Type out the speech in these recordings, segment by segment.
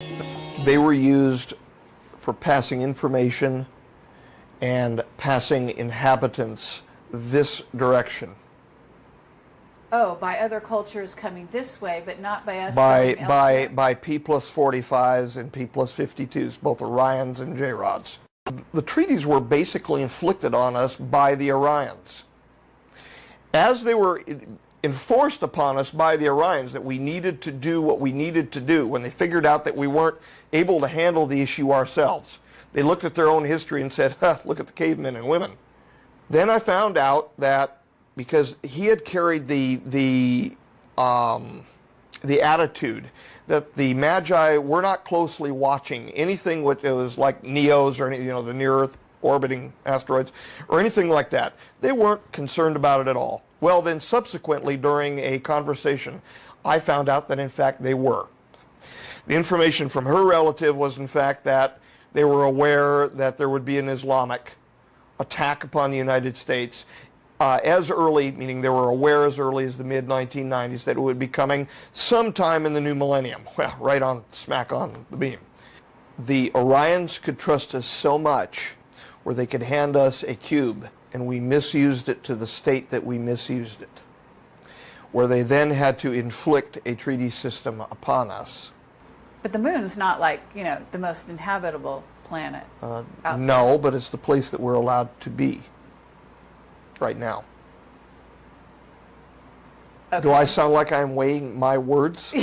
They were used for passing information and passing inhabitants this direction. Oh, by other cultures coming this way, but not by us going elsewhere. By P+45s and P+52s, both Orions and J-Rods. The treaties were basically inflicted on us by the Orions. As they were enforced upon us by the Orions that we needed to do what we needed to do, when they figured out that we weren't able to handle the issue ourselves, they looked at their own history and said, huh, look at the cavemen and women. Then I found out that because he had carried the attitude that the Magi were not closely watching anything which was like NEOs or any, the near-Earth orbiting asteroids or anything like that. They weren't concerned about it at all. Well, then subsequently during a conversation, I found out that in fact they were. The information from her relative was in fact that they were aware that there would be an Islamic attack upon the United States as early, meaning they were aware as early as the mid-1990s that it would be coming sometime in the new millennium. Well, right on, smack on the beam. The Orions could trust us so much where they could hand us a cube and we misused it to the state that we misused it, where they then had to inflict a treaty system upon us. But the moon's not like, the most inhabitable planet. No, but it's the place that we're allowed to be right now. Okay. Do I sound like I'm weighing my words?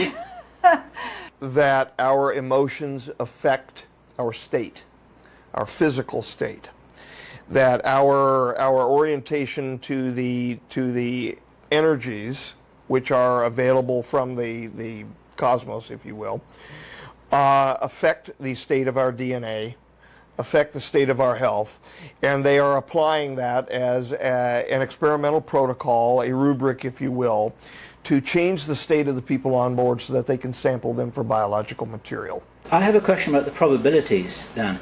That our emotions affect our state, our physical state. That our orientation to the energies which are available from the cosmos, if you will, affect the state of our DNA, affect the state of our health, and they are applying that as an experimental protocol, a rubric, if you will, to change the state of the people on board so that they can sample them for biological material. I have a question about the probabilities, Dan.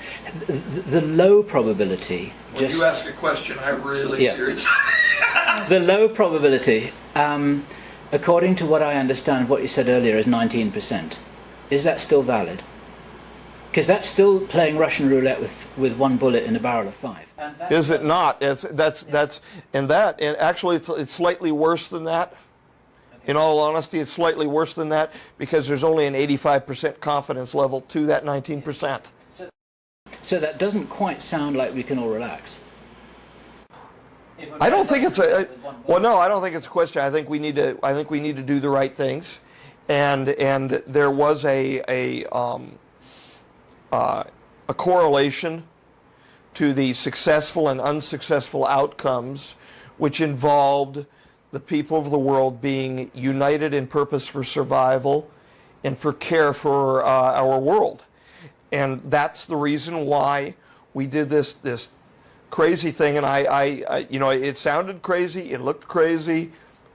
The low probability... When you ask a question, I really serious. The low probability, according to what I understand, what you said earlier, is 19%. Is that still valid? Because that's still playing Russian roulette with one bullet in a barrel of 5. Is it not? And actually it's slightly worse than that. In all honesty, it's slightly worse than that because there's only an 85% confidence level to that 19%. So that doesn't quite sound like we can all relax. I don't think it's well, no, I don't think it's a question. I think we need to do the right things, and there was a correlation to the successful and unsuccessful outcomes, which involved the people of the world being united in purpose for survival and for care for our world. And that's the reason why we did this crazy thing. And it sounded crazy, it looked crazy,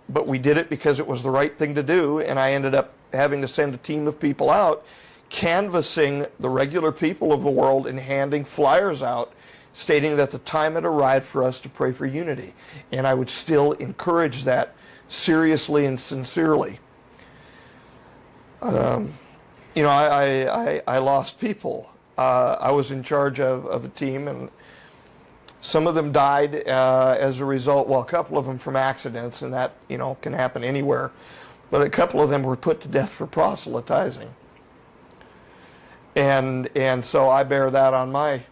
but we did it because it was the right thing to do. And I ended up having to send a team of people out, canvassing the regular people of the world and handing flyers out stating that the time had arrived for us to pray for unity. And I would still encourage that seriously and sincerely. I lost people. I was in charge of a team, and some of them died as a result, well, a couple of them from accidents, and that, can happen anywhere. But a couple of them were put to death for proselytizing. And so I bear that on my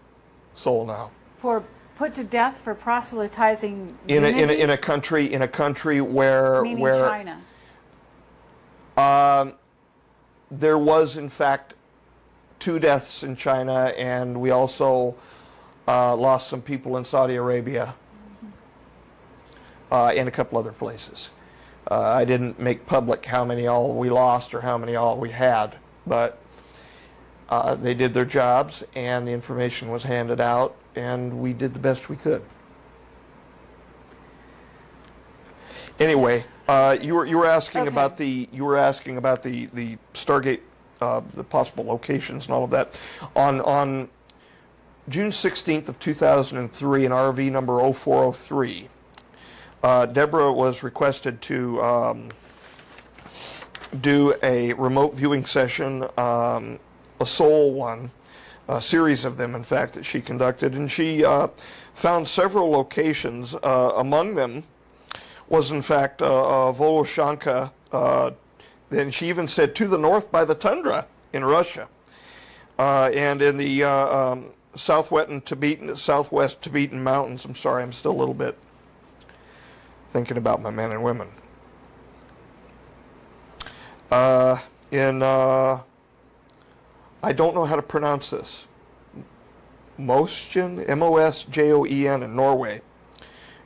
soul now. For put to death for proselytizing in a country where meaning China. There was in fact 2 deaths in China, and we also lost some people in Saudi Arabia and a couple other places. I didn't make public how many all we lost or how many all we had, but they did their jobs and the information was handed out, and we did the best we could. Anyway, you were asking about the Stargate, the possible locations and all of that. On June 16th of 2003, in RV number 0403, Deborah was requested to do a remote viewing session a sole one, a series of them, in fact, that she conducted, and she found several locations. Among them was, in fact, Voloshanka. Then she even said to the north by the tundra in Russia, and in the southwest Tibetan mountains. I'm sorry, I'm still a little bit thinking about my men and women. I don't know how to pronounce this. Mosjoen, Mosjoen in Norway.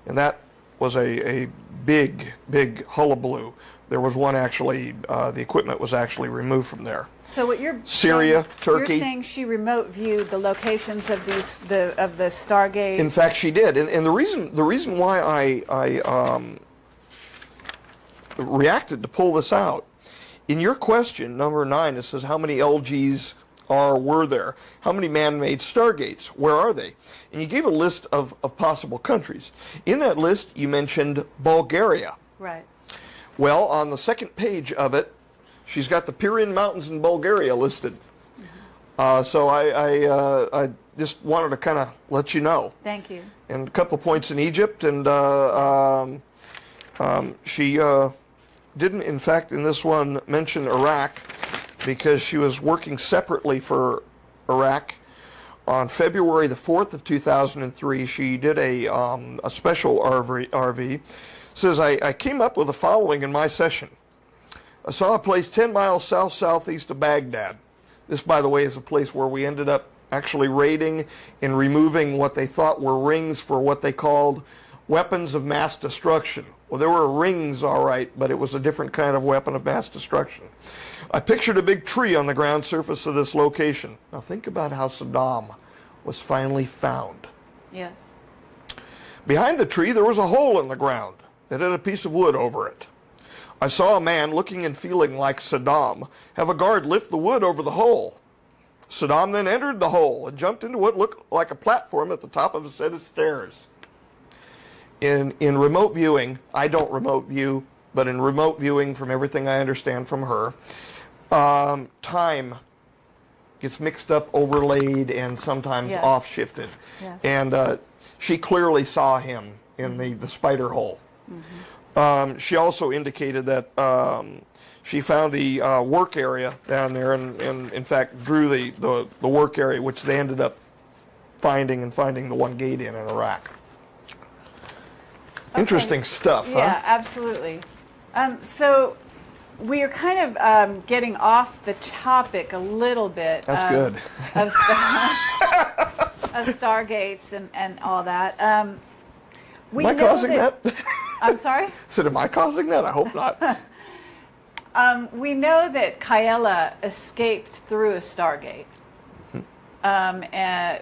And that was a big, big hullabaloo. There was one actually, the equipment was actually removed from there. So what you're Syria, saying, Turkey. You're saying she remote viewed the locations of the Stargate. In fact, she did. And the reason why I reacted to pull this out, in your question, number 9, it says how many LGs were there? How many man-made Stargates? Where are they? And you gave a list of possible countries. In that list, you mentioned Bulgaria. Right. Well, on the second page of it, she's got the Pirin Mountains in Bulgaria listed. So I just wanted to kind of let you know. Thank you. And a couple points in Egypt, and she didn't, in fact, in this one mention Iraq, because she was working separately for Iraq. On February the 4th of 2003, she did a special RV. Says, I came up with the following in my session. I saw a place 10 miles southeast of Baghdad. This, by the way, is a place where we ended up actually raiding and removing what they thought were rings for what they called weapons of mass destruction. Well, there were rings, all right, but it was a different kind of weapon of mass destruction. I pictured a big tree on the ground surface of this location. Now think about how Saddam was finally found. Yes. Behind the tree, there was a hole in the ground that had a piece of wood over it. I saw a man looking and feeling like Saddam have a guard lift the wood over the hole. Saddam then entered the hole and jumped into what looked like a platform at the top of a set of stairs. In remote viewing, I don't remote view, but in remote viewing, from everything I understand from her, time gets mixed up, overlaid, and sometimes Yes. off-shifted. Yes. And she clearly saw him in the spider hole. Mm-hmm. She also indicated that she found the work area down there, and in fact drew the work area, which they ended up finding the one gate in Iraq. Okay. Interesting stuff, huh? Yeah, absolutely. So we are kind of getting off the topic a little bit. That's good. Of Stargates and all that. Am I causing that? I'm sorry? Said, am I causing that? I hope not. We know that Kaela escaped through a Stargate.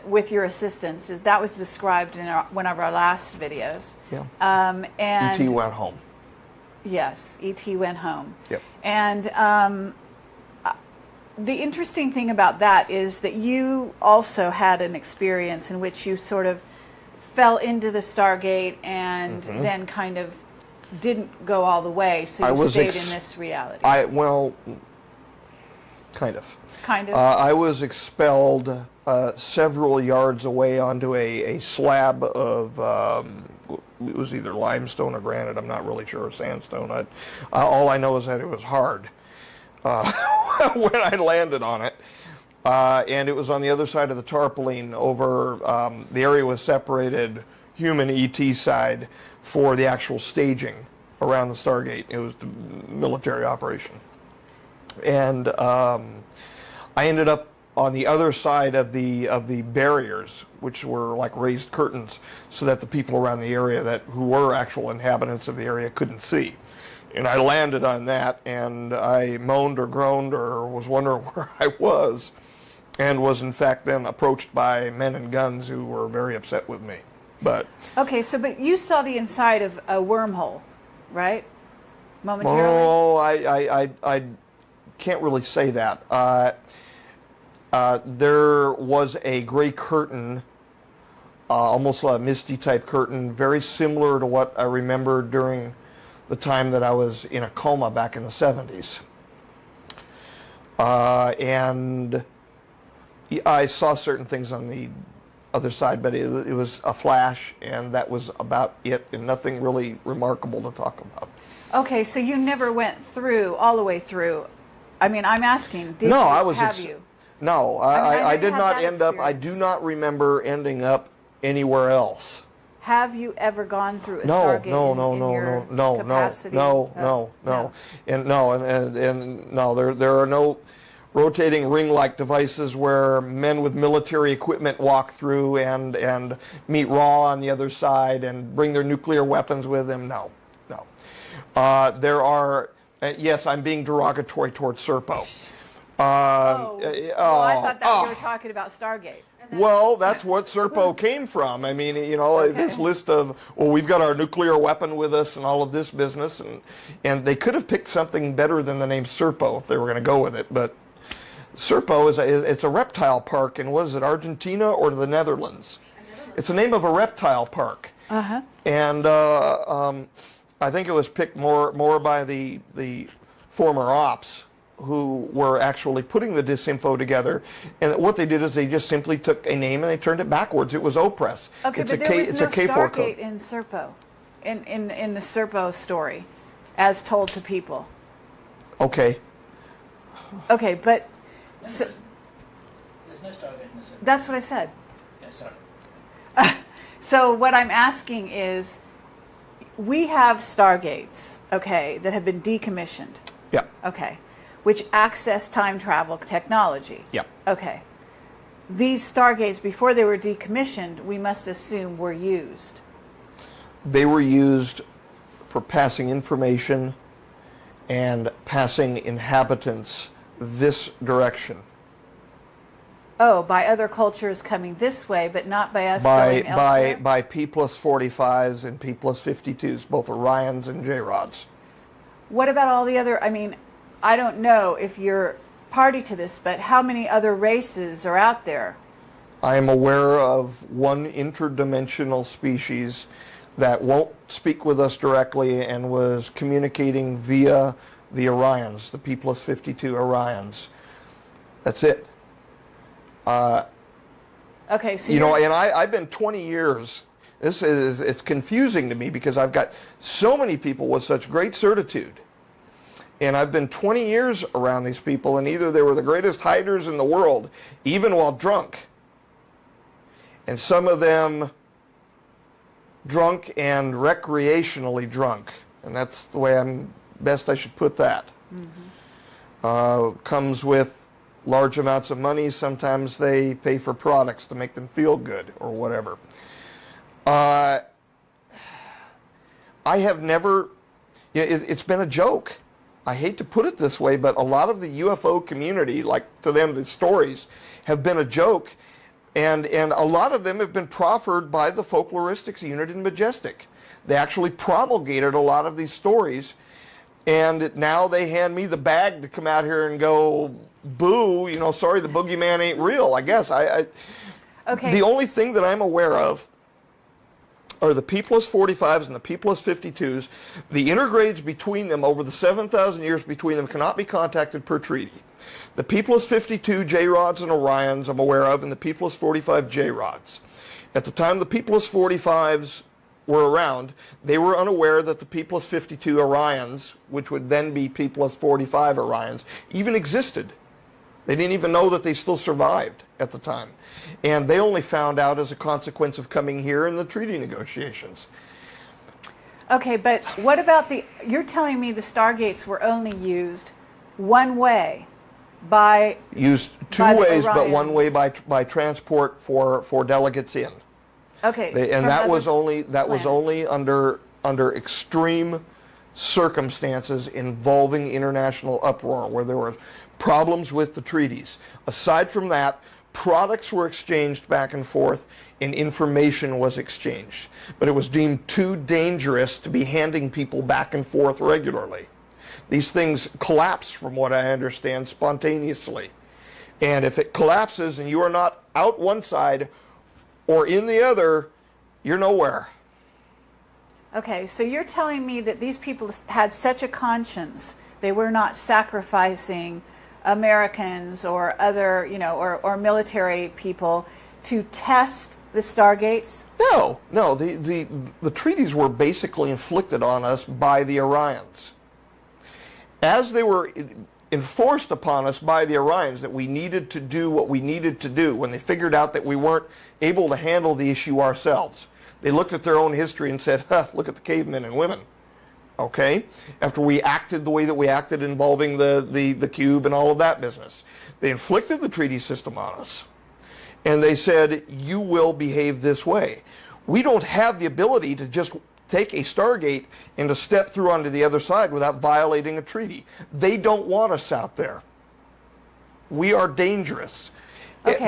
With your assistance. That was described in one of our last videos. Yeah. And E.T. went home. Yes, E.T. went home. Yep. And the interesting thing about that is that you also had an experience in which you sort of fell into the Stargate and then kind of didn't go all the way, so you stayed in this reality. Well, kind of. Kind of. I was expelled several yards away onto a slab of, it was either limestone or granite, I'm not really sure, or sandstone. All I know is that it was hard when I landed on it. And it was on the other side of the tarpaulin over, the area was separated, human ET side, for the actual staging around the Stargate. It was the military operation. And I ended up on the other side of the barriers, which were like raised curtains, so that the people around the area who were actual inhabitants of the area couldn't see. And I landed on that, and I moaned or groaned or was wondering where I was, and was in fact then approached by men in guns who were very upset with me. But okay, but you saw the inside of a wormhole, right? Momentarily. oh, I can't really say that. There was a gray curtain, almost a misty type curtain, very similar to what I remember during the time that I was in a coma back in the 70s. And I saw certain things on the other side, but it was a flash, and that was about it, and nothing really remarkable to talk about. Okay, so you never went through, all the way through. I mean, I'm asking, did No, you, I was have you? No, I know I you did had not that end up, I do experience. not remember ending up anywhere else. Have you ever gone through a No, Stargate no, in, no, in no, your no, no, capacity? no, of- no, and no, and no, there are no rotating ring-like devices where men with military equipment walk through and meet Raw on the other side and bring their nuclear weapons with them. No, no. There are, yes, I'm being derogatory towards Serpo. Oh, well, I thought that you were talking about Stargate. Well, that's what Serpo came from. I mean, you know, Okay. this list of, well, we've got our nuclear weapon with us and all of this business, and they could have picked something better than the name Serpo if they were going to go with it. But Serpo it's a reptile park in, what is it, Argentina or the Netherlands? It's the name of a reptile park. Uh-huh. And I think it was picked more by the former ops who were actually putting the disinfo together. And what they did is they just simply took a name and they turned it backwards. It was Opress. Okay, it's but a there was it's no a K4 Stargate code. in Serpo, in the Serpo story, as told to people. Okay. Okay, but so, There's no Stargate in the Serpo. that's what I said. Yeah, sorry. So what I'm asking is, we have Stargates, okay, that have been decommissioned, Yeah. okay, which access time travel technology. Yeah. Okay. These Stargates, before they were decommissioned, we must assume were used. They were used for passing information and passing inhabitants this direction Oh, by other cultures coming this way, but not by us by going elsewhere? by P+45s and P+52s, both Orions and J-Rods. What about all the other, I mean, I don't know if you're party to this, but how many other races are out there? I am aware of one interdimensional species that won't speak with us directly and was communicating via the Orions, the P+52 Orions. That's it. Okay, so You know, you're- and I've been 20 years. It's confusing to me because I've got so many people with such great certitude. And I've been 20 years around these people, and either they were the greatest hiders in the world, even while drunk, and some of them drunk and recreationally drunk. And that's the way I should put that. Comes with large amounts of money. Sometimes they pay for products to make them feel good or whatever. I have never, you know, it's been a joke. I hate to put it this way, but a lot of the UFO community, like to them, the stories have been a joke, and a lot of them have been proffered by the folkloristics unit in Majestic. They actually promulgated a lot of these stories, and now they hand me the bag to come out here and go, boo, you know, sorry, the boogeyman ain't real, I guess. okay. The only thing that I'm aware of are the P+45s and the P+52s. The intergrades between them over the 7,000 years between them cannot be contacted per treaty. The P+52 J-Rods and Orions I'm aware of, and the P+45 J-Rods. At the time the P+45s were around, they were unaware that the P+52 Orions, which would then be P+45 Orions, even existed. They didn't even know that they still survived at the time. And they only found out as a consequence of coming here in the treaty negotiations. Okay, but what about you're telling me the Stargates were only used one way by... Used two By the ways, but one Orions. way by transport for delegates in. Okay. And from that other was only planets. under extreme circumstances involving international uproar, where there were problems with the treaties. Aside from that, products were exchanged back and forth and information was exchanged. But it was deemed too dangerous to be handing people back and forth regularly. These things collapse, from what I understand, spontaneously. And if it collapses and you are not out one side or in the other, you're nowhere. Okay, so you're telling me that these people had such a conscience, they were not sacrificing Americans or other, or military people to test the Stargates? No, no. The treaties were basically inflicted on us by the Orions. As they were enforced upon us by the Orions that we needed to do what we needed to do, when they figured out that we weren't able to handle the issue ourselves, they looked at their own history and said, huh, look at the cavemen and women. Okay? After we acted the way that we acted involving the cube and all of that business, they inflicted the treaty system on us. And they said, you will behave this way. We don't have the ability to just take a Stargate and to step through onto the other side without violating a treaty. They don't want us out there. We are dangerous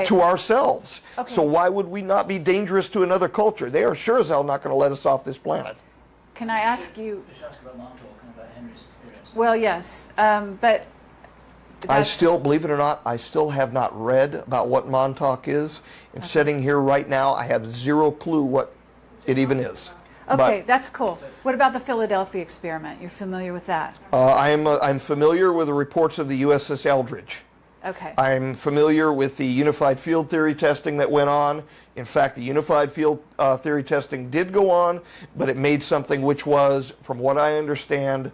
to ourselves. Okay. So why would we not be dangerous to another culture? They are sure as hell not going to let us off this planet. Can I ask you? Just ask about Montauk and about Henry's experience. Well, yes, but I still, believe it or not, I still have not read about what Montauk is. And sitting here right now, I have zero clue what it even is. Okay, that's cool. What about the Philadelphia experiment? You're familiar with that? I'm familiar with the reports of the USS Eldridge. Okay. I'm familiar with the unified field theory testing that went on. In fact, the unified field theory testing did go on, but it made something which was, from what I understand,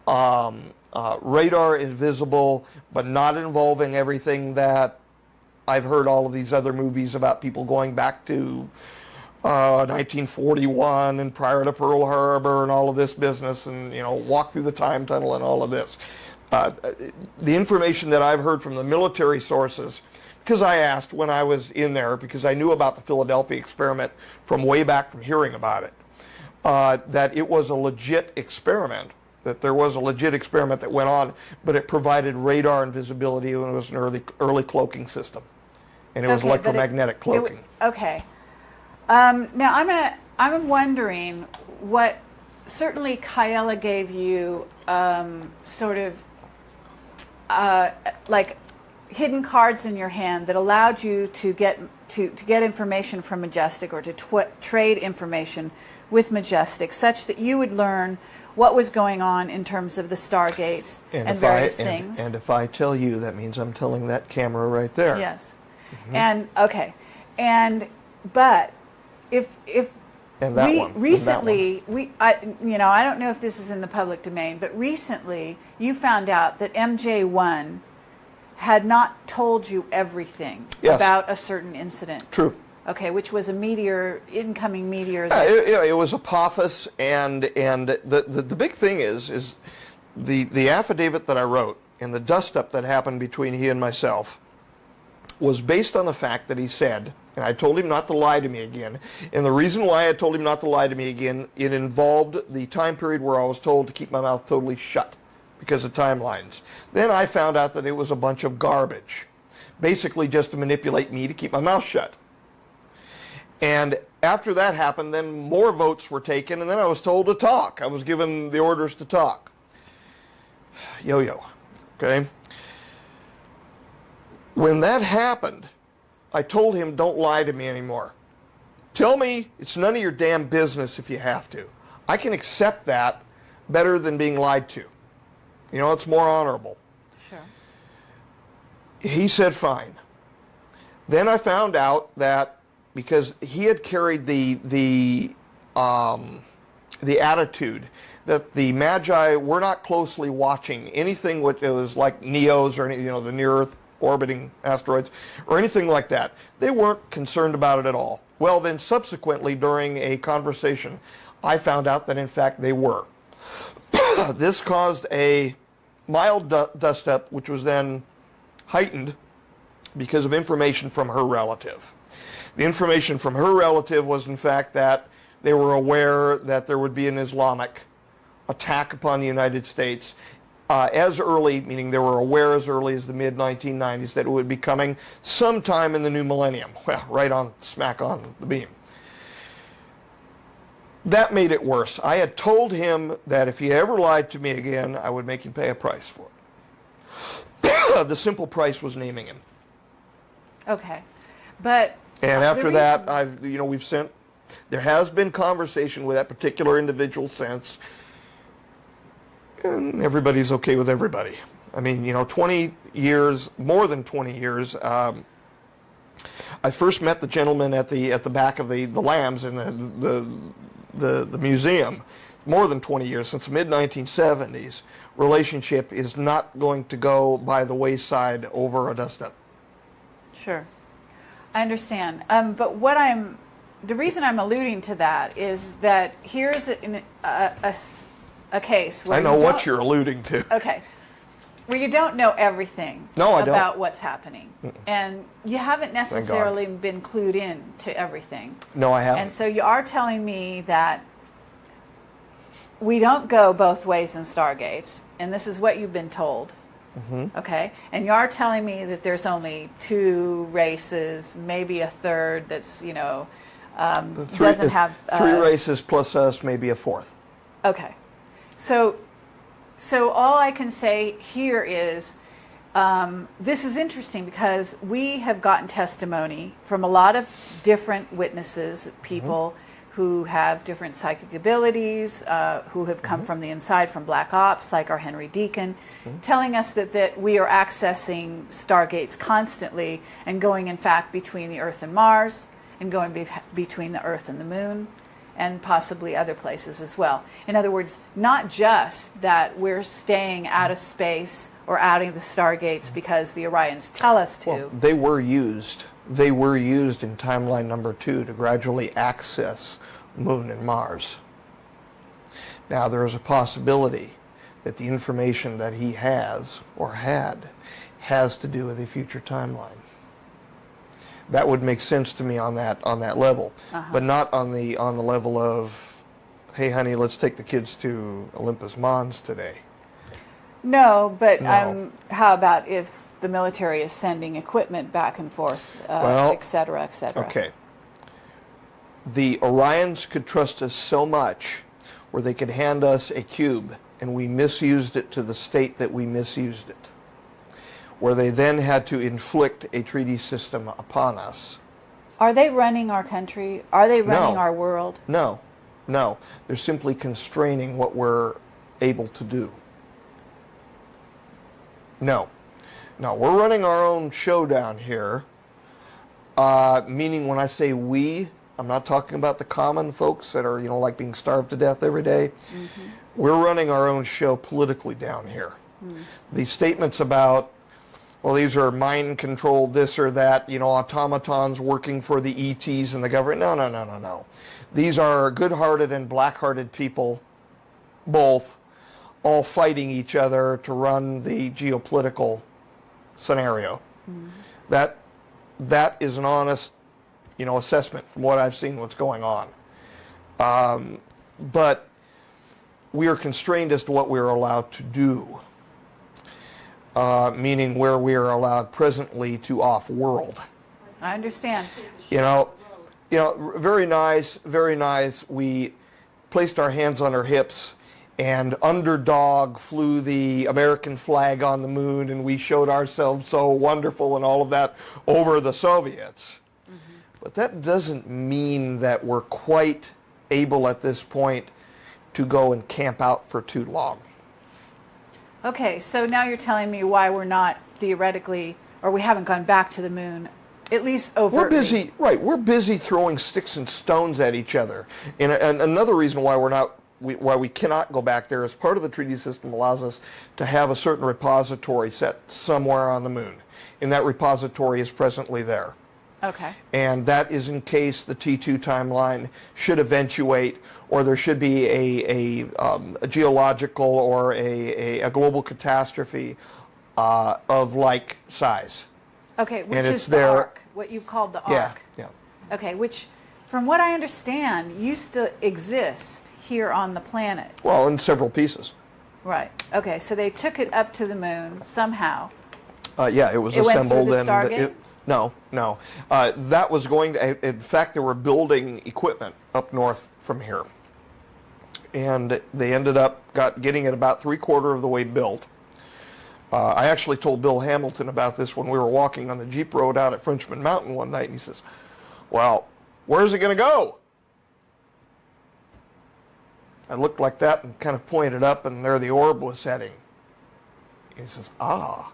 radar invisible, but not involving everything that I've heard all of these other movies about people going back to 1941 and prior to Pearl Harbor and all of this business, and walk through the time tunnel and all of this. The information that I've heard from the military sources, because I asked when I was in there, because I knew about the Philadelphia experiment from way back from hearing about it, that it was a legit experiment, that there was a legit experiment that went on, but it provided radar and visibility, and it was an early cloaking system, and it was electromagnetic cloaking. Okay. Now I'm wondering what, certainly Kaela gave you sort of like hidden cards in your hand that allowed you to get information from Majestic, or to trade information with Majestic, such that you would learn what was going on in terms of the Stargates and various things. And if I tell you, that means I'm telling that camera right there. Yes. Mm-hmm. But if recently, I don't know if this is in the public domain, but recently you found out that MJ1 had not told you everything about a certain incident. True. Okay, which was a incoming meteor. It was Apophis, and the big thing is the affidavit that I wrote and the dust-up that happened between he and myself was based on the fact that he said, and I told him not to lie to me again, and the reason why I told him not to lie to me again, it involved the time period where I was told to keep my mouth totally shut because of timelines. Then I found out that it was a bunch of garbage, basically just to manipulate me to keep my mouth shut. And after that happened, then more votes were taken, and then I was told to talk. I was given the orders to talk. Yo-yo, okay? When that happened, I told him, don't lie to me anymore. Tell me it's none of your damn business if you have to. I can accept that better than being lied to. It's more honorable. Sure. He said fine. Then I found out that because he had carried the attitude that the Magi were not closely watching anything which was like Neos or the near-Earth orbiting asteroids or anything like that. They weren't concerned about it at all. Well, then subsequently during a conversation, I found out that in fact they were. This caused a mild dust-up, which was then heightened because of information from her relative. The information from her relative was in fact that they were aware that there would be an Islamic attack upon the United States as early, meaning they were aware as early as the mid-1990s that it would be coming sometime in the new millennium. Well, right on, smack on the beam. That made it worse. I had told him that if he ever lied to me again, I would make him pay a price for it. The simple price was naming him. Okay, but and after that, there has been conversation with that particular individual since, and everybody's okay with everybody. I mean, 20 years, more than 20 years. I first met the gentleman at the back of the Lambs in the museum. More than 20 years, since the mid-1970s. Relationship is not going to go by the wayside over a dust-up. Sure, I understand. But the reason I'm alluding to that is that here's a case where I know what you're alluding to. Okay. Where you don't know everything about what's happening. And you haven't necessarily been clued in to everything. No, I haven't. And so you are telling me that we don't go both ways in Stargates, and this is what you've been told. Okay? And you are telling me that there's only 2 races, maybe a third that's, doesn't have... 3 races plus us, maybe a 4th. Okay. So all I can say here is this is interesting because we have gotten testimony from a lot of different witnesses, people who have different psychic abilities, who have come from the inside, from Black Ops, like our Henry Deacon, telling us that we are accessing Stargates constantly and going, in fact, between the Earth and Mars and going between the Earth and the Moon, and possibly other places as well. In other words, not just that we're staying out of space or out of the Stargates because the Orions tell us to. Well, they were used. They were used in timeline number 2 to gradually access Moon and Mars. Now, there is a possibility that the information that he has or has to do with a future timeline. That would make sense to me on that level, but not on the level of, hey, honey, let's take the kids to Olympus Mons today. No, but how about if the military is sending equipment back and forth, et cetera, et cetera? Okay. The Orions could trust us so much where they could hand us a cube and we misused it to the state that we misused it, where they then had to inflict a treaty system upon us. Are they running our country? Are they running our world? No, no. They're simply constraining what we're able to do. No. No, we're running our own show down here, meaning when I say we, I'm not talking about the common folks that are, like being starved to death every day. We're running our own show politically down here. These statements about, well, these are mind-controlled this or that, automatons working for the ETs and the government. No, no, no, no, no. These are good-hearted and black-hearted people, both, all fighting each other to run the geopolitical scenario. That is an honest, assessment from what I've seen, what's going on. But we are constrained as to what we are allowed to do. Meaning where we are allowed presently to off-world. I understand. Very nice, very nice. We placed our hands on our hips, and Underdog flew the American flag on the moon, and we showed ourselves so wonderful and all of that over the Soviets. But that doesn't mean that we're quite able at this point to go and camp out for too long. Okay, so now you're telling me why we're not theoretically, or we haven't gone back to the moon, at least overtly. We're busy, right? We're busy throwing sticks and stones at each other. And another reason why why we cannot go back there is part of the treaty system allows us to have a certain repository set somewhere on the moon, and that repository is presently there. Okay. And that is in case the T2 timeline should eventuate, or there should be a geological or a global catastrophe of like size. Okay, which and is it's the there, arc, what you called the arc. Yeah. Okay, which, from what I understand, used to exist here on the planet. Well, in several pieces. Right. Okay, so they took it up to the moon somehow. Yeah, it was It went assembled through the and Stargate? no. That was going to. In fact, they were building equipment up north from here, and they ended up getting it about 3/4 of the way built. I actually told Bill Hamilton about this when we were walking on the Jeep Road out at Frenchman Mountain one night, and he says, "Well, where's it going to go?" I looked like that and kind of pointed up, and there the orb was setting. And he says, "Ah."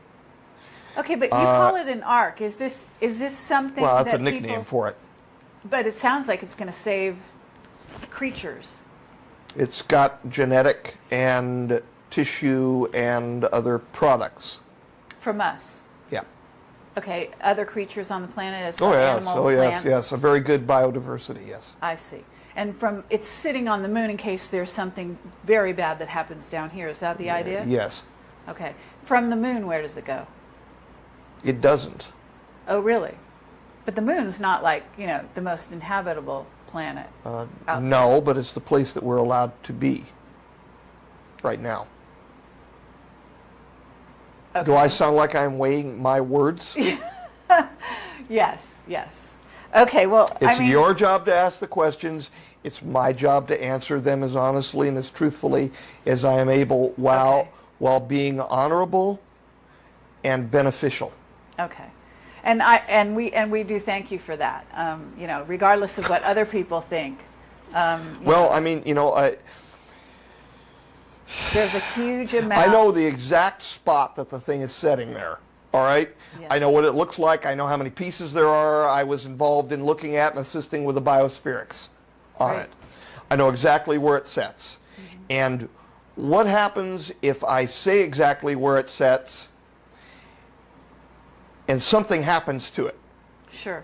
Okay, but you call it an ark. Is this something Well, that's that a nickname people, for it. But it sounds like it's going to save creatures. It's got genetic and tissue and other products. From us. Yeah. Okay, other creatures on the planet as Oh well, yes. animals, Oh yes. plants. Yes. A very good biodiversity. Yes. I see. And from it's sitting on the moon in case there's something very bad that happens down here. Is that the idea? Yes. Okay. From the moon, where does it go? It doesn't. Oh, really? But the moon's not like, the most inhabitable planet. out No, but it's the place that we're allowed to be right now. there. Do Okay. I sound like I'm weighing my words? Yes, yes. Okay, well, It's I mean, your job to ask the questions. It's my job to answer them as honestly and as truthfully as I am able Okay. while being honorable and beneficial. okay. And we do thank you for that. Regardless of what other people think. Well, I mean, There's a huge amount. I know the exact spot that the thing is setting there. All right? Yes. I know what it looks like. I know how many pieces there are. I was involved in looking at and assisting with the biospherics on Right. it. I know exactly where it sets. And what happens if I say exactly where it sets and something happens to it? Sure.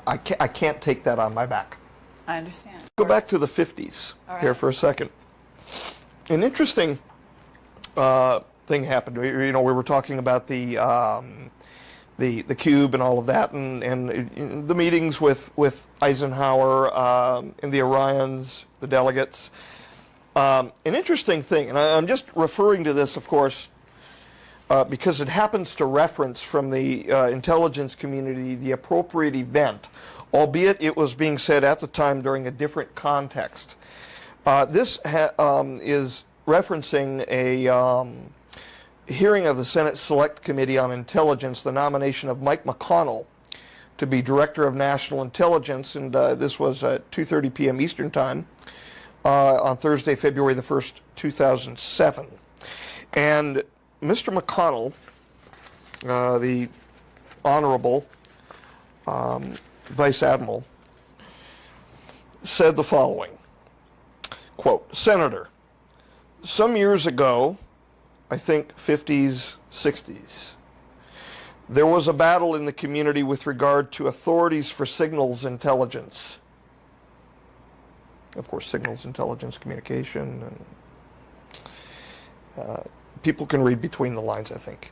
I can't take that on my back. I understand. Go back to the 50s All here right. for a second. An interesting thing happened. We were talking about the cube and all of that, and the meetings with Eisenhower and the Orions, the delegates. An interesting thing, and I'm just referring to this, of course, because it happens to reference from the intelligence community the appropriate event, albeit it was being said at the time during a different context. This is referencing a hearing of the Senate Select Committee on Intelligence, the nomination of Mike McConnell to be Director of National Intelligence, and this was at 2:30 p.m. Eastern Time on Thursday, February the 1st, 2007. And Mr. McConnell, the Honorable Vice Admiral, said the following, quote, "Senator, some years ago, I think 50s, 60s, there was a battle in the community with regard to authorities for signals intelligence." Of course, signals intelligence, communication, and people can read between the lines, I think.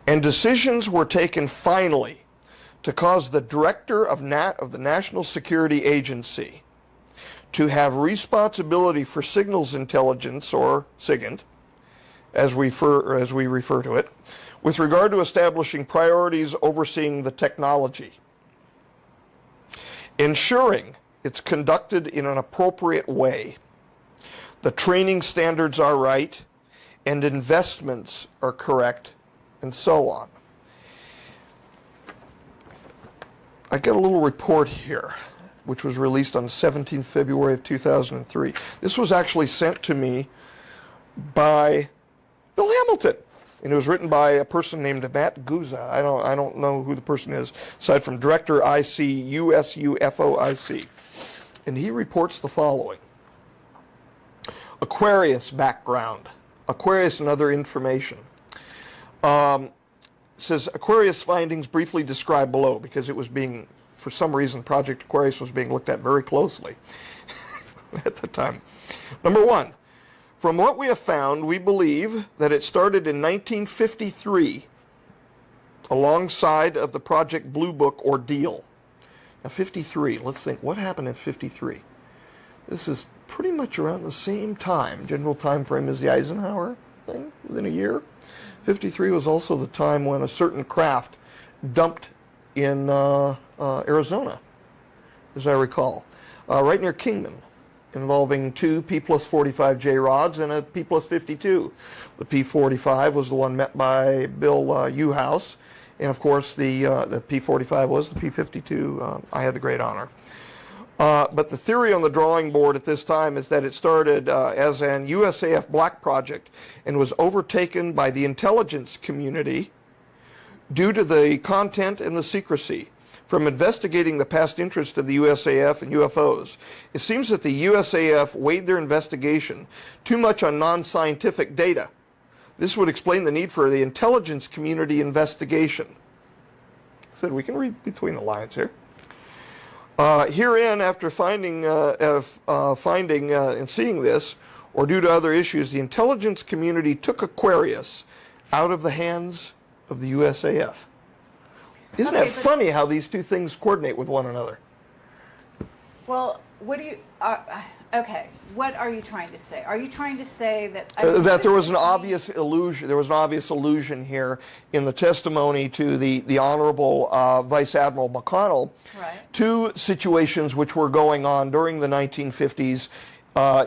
"And decisions were taken finally to cause the director of the National Security Agency to have responsibility for signals intelligence, or SIGINT, as we refer to it, with regard to establishing priorities overseeing the technology, ensuring it's conducted in an appropriate way, the training standards are right, and investments are correct, and so on." I got a little report here, which was released on 17 February of 2003. This was actually sent to me by Bill Hamilton, and it was written by a person named Matt Guza. I don't know who the person is, aside from Director IC USUFOIC. And he reports the following. Aquarius background. Aquarius and other information. Says Aquarius findings briefly described below, because it was being, for some reason, Project Aquarius was being looked at very closely at the time. Number one, from what we have found, we believe that it started in 1953 alongside of the Project Blue Book ordeal. Now 53, let's think, what happened in 53? This is pretty much around the same time, general time frame as the Eisenhower thing, within a year. 53 was also the time when a certain craft dumped in Arizona, as I recall, right near Kingman, involving two P+45J rods and a P+52. The P45 was the one met by Bill Uhouse, and of course the P45 was the P52. I had the great honor. But the theory on the drawing board at this time is that it started as an USAF black project and was overtaken by the intelligence community due to the content and the secrecy. From investigating the past interest of the USAF and UFOs, it seems that the USAF weighed their investigation too much on non-scientific data. This would explain the need for the intelligence community investigation. So we can read between the lines here. Herein, after finding and seeing this, or due to other issues, the intelligence community took Aquarius out of the hands of the USAF. Isn't that funny how these two things coordinate with one another? Well, what do you... okay, what are you trying to say? Are you trying to say that... that there was an obvious illusion. There was an obvious illusion here in the testimony to the Honorable Vice Admiral McConnell, right, to situations which were going on during the 1950s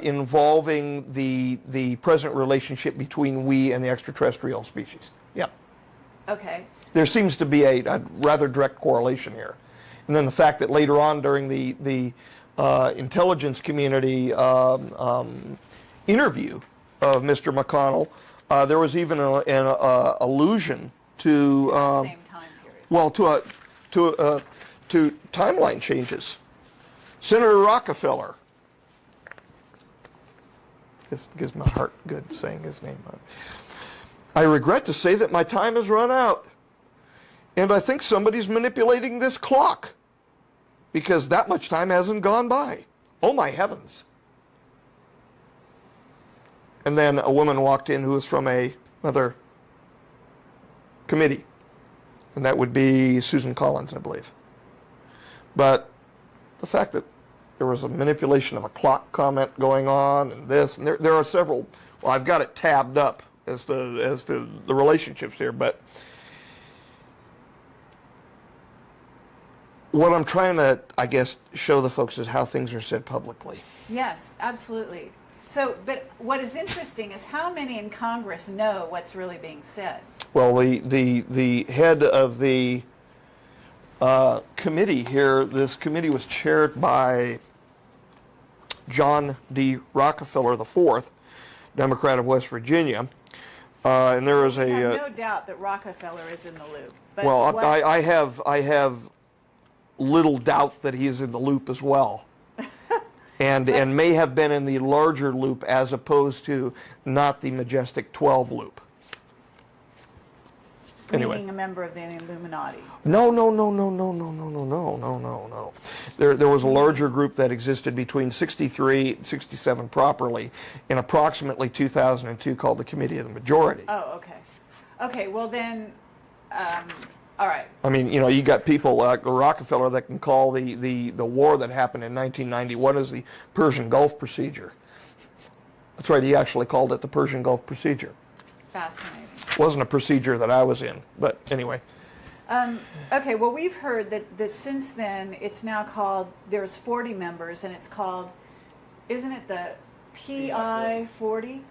involving the present relationship between we and the extraterrestrial species. Yeah. Okay. There seems to be a rather direct correlation here. And then the fact that later on during the intelligence community interview of Mr. McConnell, there was even an allusion to the same time period. Well, to timeline changes. Senator Rockefeller. This gives my heart good saying his name. I regret to say that my time has run out, and I think somebody's manipulating this clock, because that much time hasn't gone by. Oh my heavens. And then a woman walked in who was from another committee, and that would be Susan Collins, I believe. But the fact that there was a manipulation of a clock comment going on, and this, and there are several, well, I've got it tabbed up as to the relationships here, but what I'm trying to, I guess, show the folks is how things are said publicly. Yes, absolutely. So, but what is interesting is how many in Congress know what's really being said. Well, the head of the committee here, this committee was chaired by John D. Rockefeller IV, Democrat of West Virginia, and there is I have no doubt that Rockefeller is in the loop. But well, I have little doubt that he is in the loop as well, and may have been in the larger loop as opposed to not the Majestic 12 loop. Anyway. Meaning a member of the Illuminati. No. There was a larger group that existed between 63 and 67 properly in approximately 2002 called the Committee of the Majority. Oh, okay. Okay, well then, all right. I mean, you know, you got people like Rockefeller that can call the war that happened in 1991 as the Persian Gulf Procedure. That's right, he actually called it the Persian Gulf Procedure. Fascinating. Wasn't a procedure that I was in, but anyway. Okay, well, we've heard that since then it's now called, there's 40 members, and it's called, isn't it the PI 40?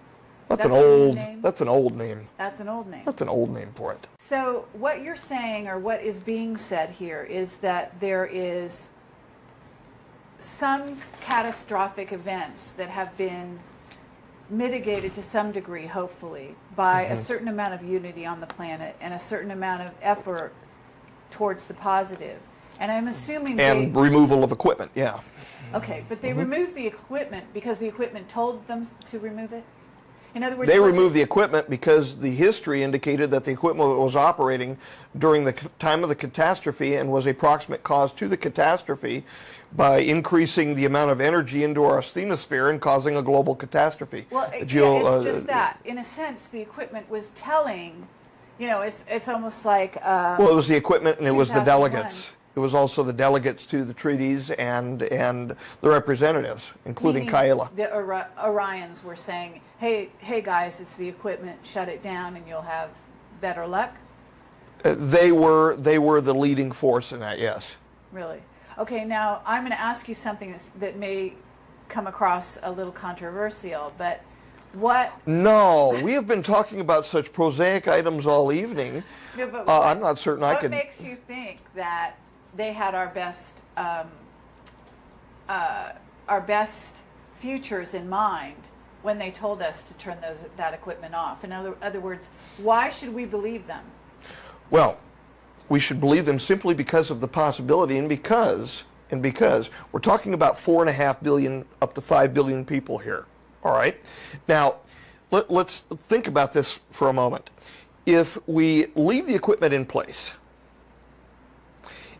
That's an old name? That's an old name. That's an old name. That's an old name for it. So what you're saying, or what is being said here, is that there is some catastrophic events that have been mitigated to some degree, hopefully, by a certain amount of unity on the planet and a certain amount of effort towards the positive. And I'm assuming and removal of equipment, yeah. Okay, but they removed the equipment because the equipment told them to remove it? In other words, they removed the equipment because the history indicated that the equipment was operating during the time of the catastrophe and was a proximate cause to the catastrophe by increasing the amount of energy into our asthenosphere and causing a global catastrophe. Well, it's just that. In a sense, the equiment was telling, you know, it's almost like... well, it was the equipment and it was the 2001. delegates. It was also the delegates to the treaties and the representatives, including Kaela. The Orions were saying, hey guys, it's the equipment, shut it down and you'll have better luck? They were the leading force in that, yes. Really? Okay, now I'm going to ask you something that may come across a little controversial, but what... No, we have been talking about such prosaic items all evening. No, but I'm not certain I could... What makes you think that they had our best our best futures in mind when they told us to turn that equipment off? In other words, why should we believe them? Well, we should believe them simply because of the possibility, and because we're talking about 4.5 billion up to 5 billion people here. All right. Now, let's think about this for a moment. If we leave the equipment in place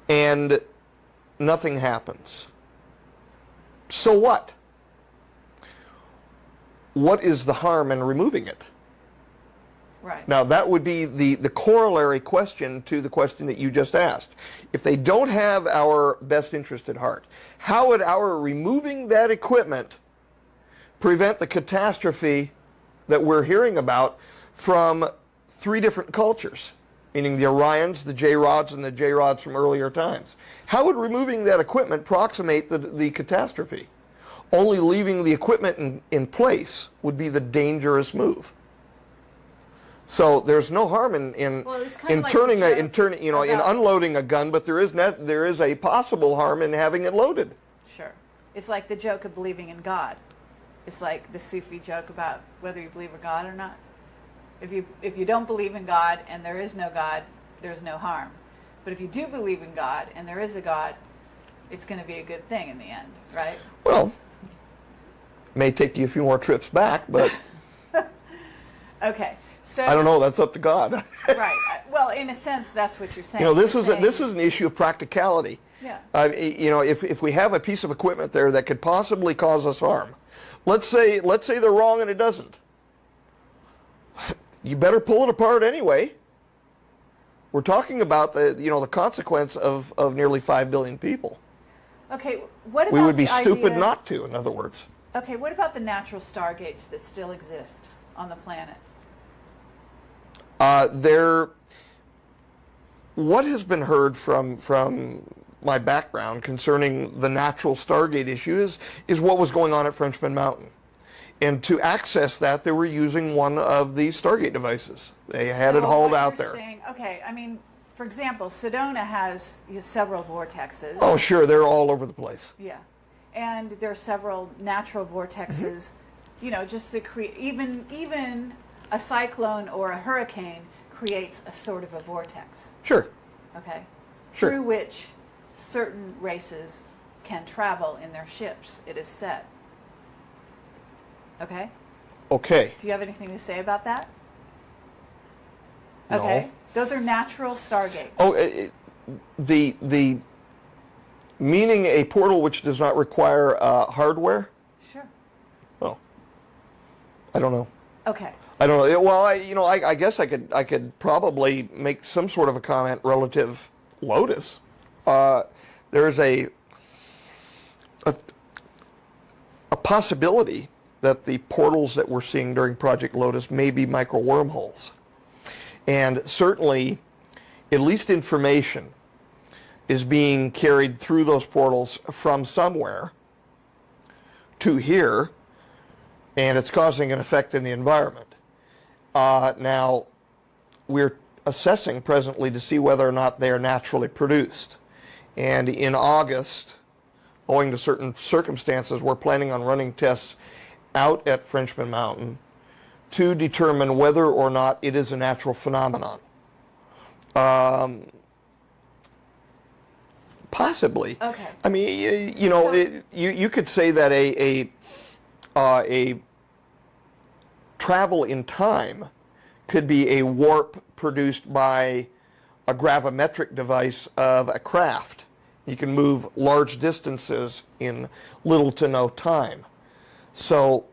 and nothing happens, so what? What is the harm in removing it? Right. Now, that would be the corollary question to the question that you just asked. If they don't have our best interest at heart, how would our removing that equipment prevent the catastrophe that we're hearing about from 3 different cultures, meaning the Orions, the J-Rods, and the J-Rods from earlier times? How would removing that equipment approximate the catastrophe? Only leaving the equipment in place would be the dangerous move. So there's no harm in unloading a gun, but there is a possible harm in having it loaded. Sure. It's like the joke of believing in God. It's like the Sufi joke about whether you believe in God or not. If you don't believe in God and there is no God, there's no harm. But if you do believe in God and there is a God, it's going to be a good thing in the end, right? Well, may take you a few more trips back, but okay. So I don't know. That's up to God. Right. Well, in a sense, that's what you're saying. This is an issue of practicality. Yeah. If we have a piece of equipment there that could possibly cause us harm, let's say they're wrong and it doesn't. You better pull it apart anyway. We're talking about the consequence of nearly 5 billion people. Okay. What about we would be the stupid idea, not to, in other words. Okay. What about the natural stargates that still exist on the planet? What has been heard from my background concerning the natural Stargate issue is what was going on at Frenchman Mountain. And to access that, they were using one of the Stargate devices. They had it hauled out there. Okay, I mean, for example, Sedona has several vortexes. Oh, sure, they're all over the place. Yeah, and there are several natural vortexes. Mm-hmm. Just to create even a cyclone or a hurricane creates a sort of a vortex. Sure. Okay. Sure. Through which certain races can travel in their ships, it is said. Okay? Okay. Do you have anything to say about that? No. Okay. Those are natural stargates. Oh, the meaning a portal which does not require hardware? Sure. Oh. I don't know. Okay. I don't know. Well, I guess I could probably make some sort of a comment relative Lotus. There's a possibility that the portals that we're seeing during Project Lotus may be micro wormholes, and certainly, at least information is being carried through those portals from somewhere to here, and it's causing an effect in the environment. Now, we're assessing presently to see whether or not they are naturally produced. And in August, owing to certain circumstances, we're planning on running tests out at Frenchman Mountain to determine whether or not it is a natural phenomenon. Possibly. Okay. I mean, you could say that a travel in time could be a warp produced by a gravimetric device of a craft. You can move large distances in little to no time. So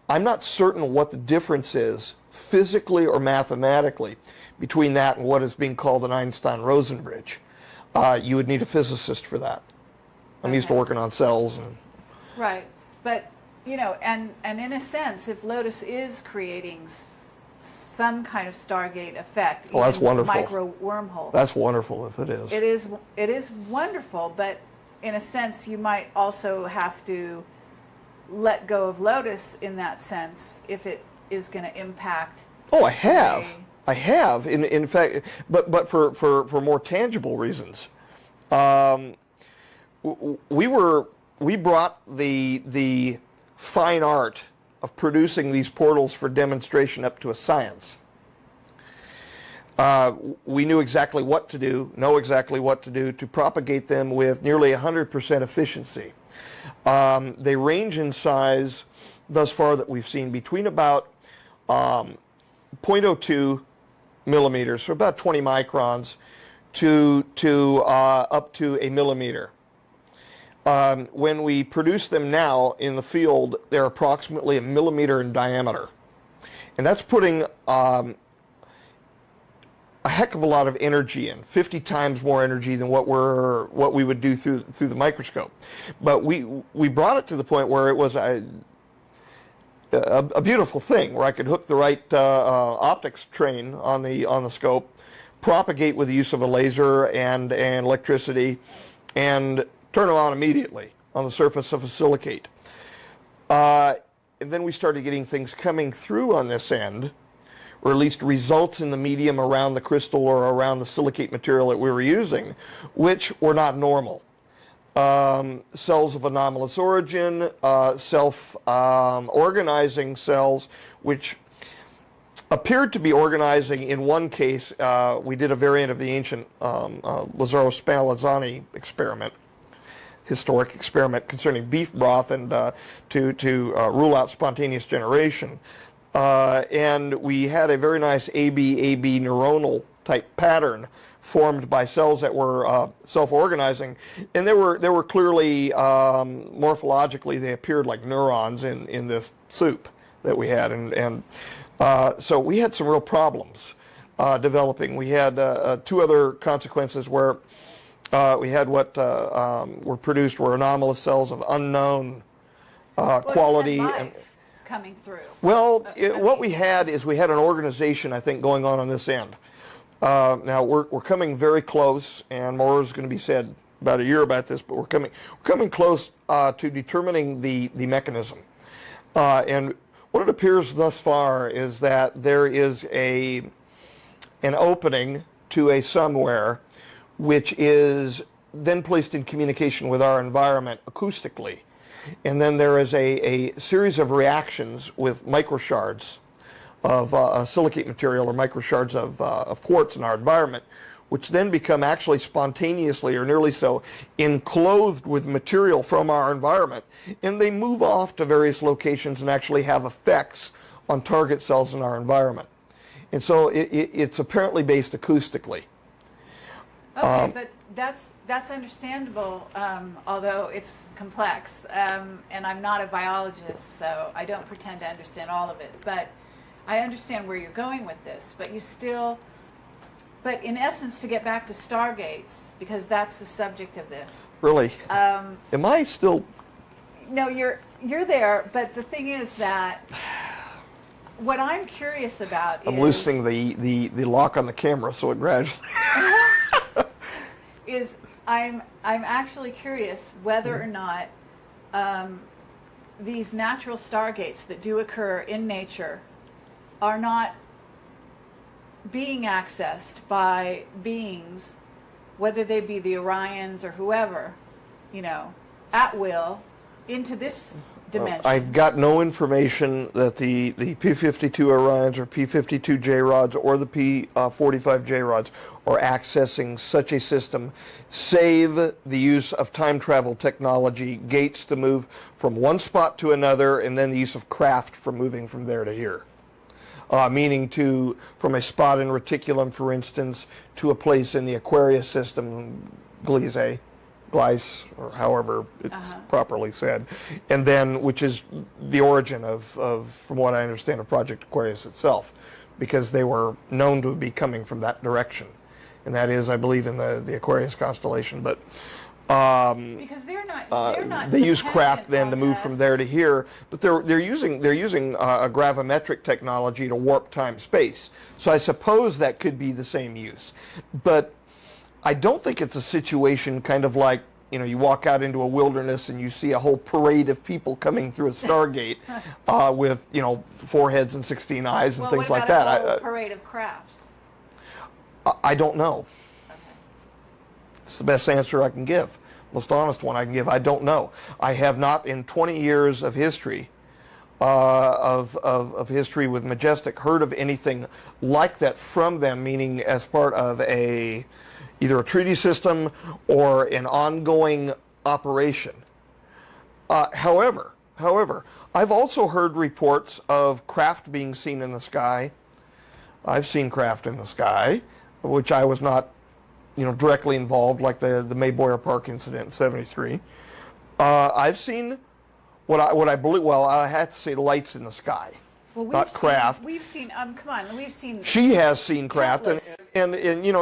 I'm not certain what the difference is, physically or mathematically, between that and what is being called an Einstein-Rosen bridge. You would need a physicist for that. I'm used to working on cells. Right. But, and in a sense, if Lotus is creating some kind of Stargate effect, oh, that's wonderful. Micro wormhole. That's wonderful if it is. It is wonderful, but in a sense, you might also have to let go of Lotus in that sense if it is going to impact. Oh, I have. I have. In fact, but for more tangible reasons. We were we brought the fine art of producing these portals for demonstration up to a science. We knew exactly what to do, know exactly what to do to propagate them with nearly 100% efficiency. They range in size, thus far that we've seen, between about 0.02 millimeters, so about 20 microns, to up to a millimeter. When we produce them now in the field, they're approximately a millimeter in diameter. And that's putting a heck of a lot of energy in, 50 times more energy than what we would do through the microscope. But we brought it to the point where it was a beautiful thing, where I could hook the right optics train on the scope, propagate with the use of a laser and electricity, and turn them on immediately on the surface of a silicate. And then we started getting things coming through on this end, or at least results in the medium around the crystal or around the silicate material that we were using, which were not normal. Cells of anomalous origin, self-organizing cells, which appeared to be organizing in one case. We did a variant of the ancient Lazzaro-Spallanzani experiment, historic experiment concerning beef broth, and to rule out spontaneous generation. And we had a very nice AB neuronal type pattern formed by cells that were self-organizing, and they were clearly morphologically, they appeared like neurons in this soup that we had, and so we had some real problems developing. We had two other consequences where we had what were produced were anomalous cells of unknown quality. And coming through. well, what we had is we had an organization, I think, going on this end. Now we're coming very close, and more is going to be said about a year about this, but we're coming close to determining the mechanism. And what it appears thus far is that there is an opening to a somewhere which is then placed in communication with our environment acoustically. And then there is a series of reactions with microshards of silicate material or microshards of quartz in our environment, which then become actually spontaneously, or nearly so, enclosed with material from our environment. And they move off to various locations and actually have effects on target cells in our environment. And so it's apparently based acoustically. Okay, but that's understandable, although it's complex, and I'm not a biologist, so I don't pretend to understand all of it. But I understand where you're going with this. But but in essence, to get back to Stargates, because that's the subject of this. Really? Am I still? No, you're there. But the thing is that what I'm curious about I'm loosening the lock on the camera, so it gradually. is I'm actually curious whether or not these natural stargates that do occur in nature are not being accessed by beings, whether they be the Orions or whoever, at will, into this dimension. I've got no information that the P-52 Orions or P-52J rods or the P-45J rods are accessing such a system, save the use of time travel technology, gates to move from one spot to another, and then the use of craft for moving from there to here. Meaning from a spot in reticulum, for instance, to a place in the Aquarius system, Gliese, or however it's properly said, and then, which is the origin of, from what I understand, of Project Aquarius itself, because they were known to be coming from that direction, and that is, I believe, in the Aquarius constellation. But because they're not they use craft then to move from there to here, but they're using a gravimetric technology to warp time space. So I suppose that could be the same use, but I don't think it's a situation kind of like, you walk out into a wilderness and you see a whole parade of people coming through a Stargate with 4 heads and 16 eyes and things like that. A whole parade of crafts? I don't know. Okay. It's the best answer I can give. Most honest one I can give. I don't know. I have not, in 20 years of history, of history with Majestic, heard of anything like that from them, meaning as part of either a treaty system or an ongoing operation. However, I've also heard reports of craft being seen in the sky. I've seen craft in the sky, which I was not, directly involved, like the May Boyer Park incident in '73. I've seen what I believe. Well, I have to say lights in the sky, Well, not craft. We've seen. Come on. We've seen. She has seen craft, and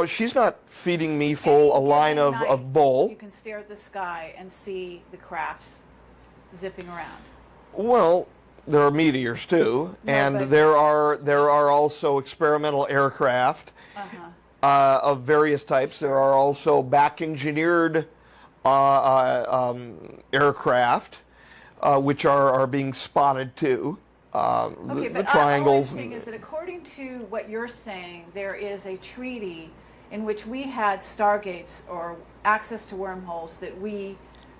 she's not feeding me full a line of bull. You can stare at the sky and see the crafts zipping around. Well, there are meteors too, and but- there are also experimental aircraft of various types. There are also back-engineered aircraft, which are being spotted too. Okay, The but triangles. All I'm saying is that according to what you're saying, there is a treaty in which we had stargates or access to wormholes that we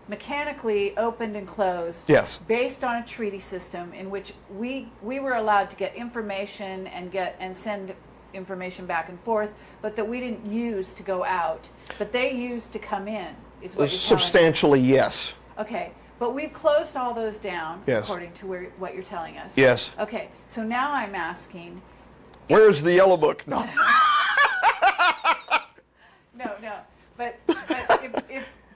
mechanically opened and closed. Yes. Based on a treaty system in which we were allowed to get information and send information back and forth, but that we didn't use to go out, but they used to come in. Is what you're telling me. Substantially, yes. Okay, but we've closed all those down, Yes. according to what you're telling us. Yes. Okay, so now I'm asking. Where's the yellow book? No. No, but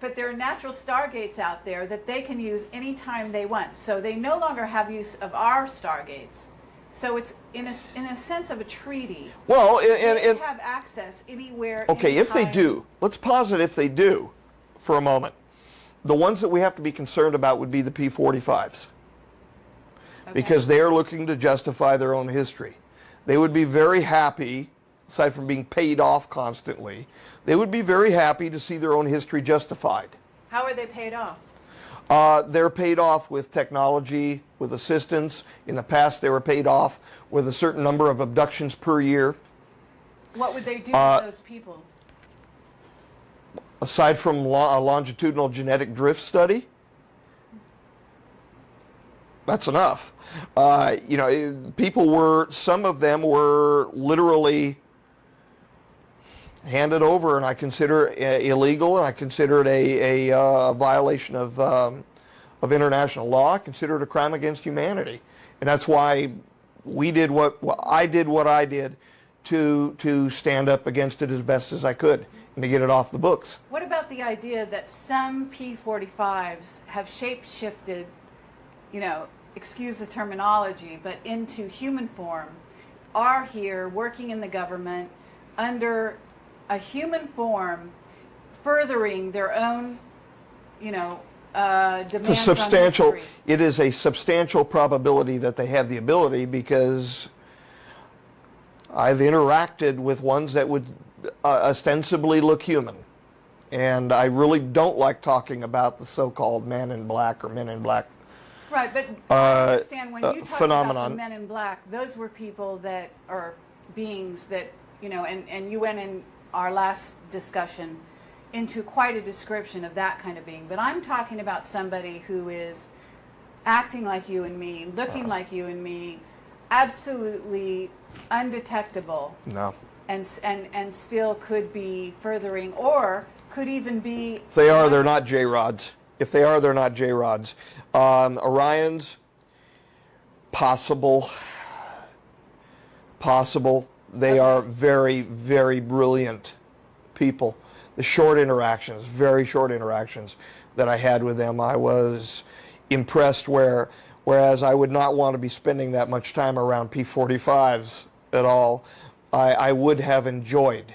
but there are natural stargates out there that they can use anytime they want. So they no longer have use of our stargates. So it's in a sense of a treaty. Well, They have access anywhere. okay, if they anytime. do, let's posit if they do for a moment. The ones that we have to be concerned about would be the P-45s. Okay. Because they are looking to justify their own history. They would be very happy, aside from being paid off constantly, they would be very happy to see their own history justified. How are they paid off? They're paid off with technology, with assistance. In the past, they were paid off with a certain number of abductions per year. What would they do with those people? Aside from a longitudinal genetic drift study, that's enough. Some of them were literally handed over, and I consider it illegal, and I consider it a violation of international law. I consider it a crime against humanity, and that's why I did what I did to stand up against it as best as I could and to get it off the books. What about the idea that some P-45s have shape-shifted, excuse the terminology, but into human form, are here working in the government under a human form, furthering their own, demands It's a substantial. on history? It is a substantial probability that they have the ability, because I've interacted with ones that would ostensibly look human, and I really don't like talking about the so-called man in black or men in black. Right, but I understand when you talk phenomenon. about the men in black, those were people that are beings that, and you went in our last discussion into quite a description of that kind of being. But I'm talking about somebody who is acting like you and me, looking like you and me, absolutely undetectable. No. And still could be furthering, or could even be. If they are, they're not J-rods. If they are, they're not J-rods. Orions, possible. They are very, very brilliant people. The short interactions, very short interactions that I had with them, I was impressed, whereas I would not want to be spending that much time around P-45s at all. I would have enjoyed.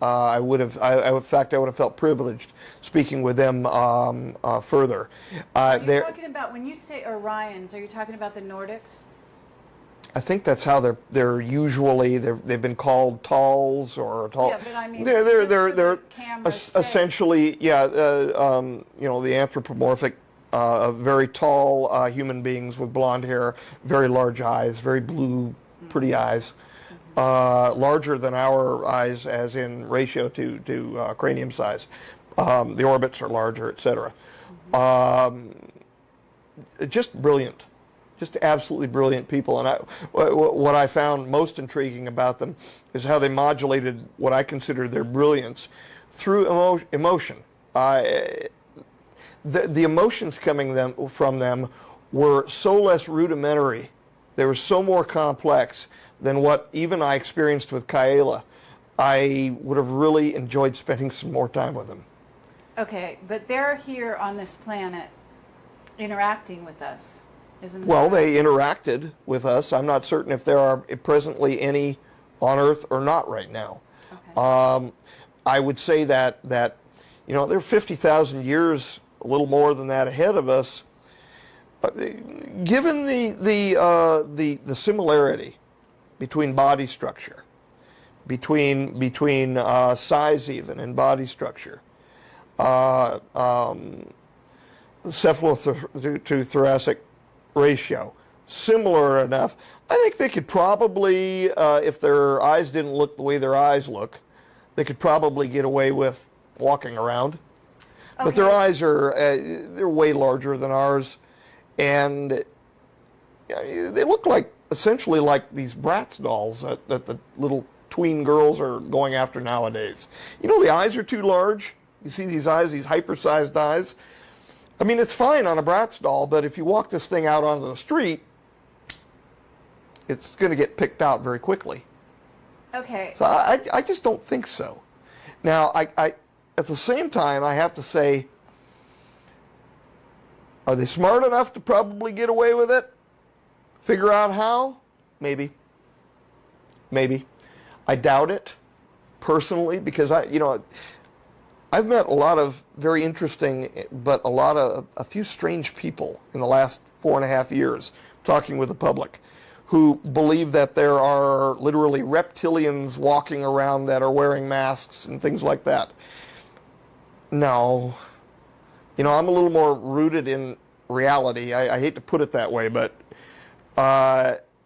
In fact, I would have felt privileged speaking with them further. Are you talking about, when you say Orions, are you talking about the Nordics? I think that's how they're usually they've been called talls or tall. Yeah, but I mean, they're camera's sake. essentially the anthropomorphic, very tall human beings with blonde hair, very large eyes, very blue, pretty eyes. larger than our eyes, as in ratio to cranium size. The orbits are larger, etc. Just brilliant, just absolutely brilliant people. And what I found most intriguing about them is how they modulated what I consider their brilliance through emotion. The emotions coming from them were so less rudimentary. They were so more complex than what even I experienced with Kaela. I would have really enjoyed spending some more time with them. Okay, but they're here on this planet interacting with us, isn't that Well, right? they interacted with us. I'm not certain if there are presently any on Earth or not right now. Okay. I would say that you know, they're 50,000 years, a little more than that, ahead of us. Given the similarity between body structure, between size even and body structure, cephalothoracic to thoracic ratio, similar enough. I think they could probably, if their eyes didn't look the way their eyes look, they could probably get away with walking around. Okay. But their eyes are, they're way larger than ours, and they look like, essentially like these Bratz dolls that the little tween girls are going after nowadays. You know, the eyes are too large. You see these eyes, these hyper-sized eyes. I mean, it's fine on a Bratz doll, but if you walk this thing out onto the street, it's going to get picked out very quickly. Okay. So I just don't think so. Now, I at the same time, I have to say, are they smart enough to probably get away with it? Figure out how? Maybe. Maybe. I doubt it, personally, because I've met a lot of very interesting, but a few strange people in the last 4.5 years talking with the public who believe that there are literally reptilians walking around that are wearing masks and things like that. No. You know, I'm a little more rooted in reality. I hate to put it that way, but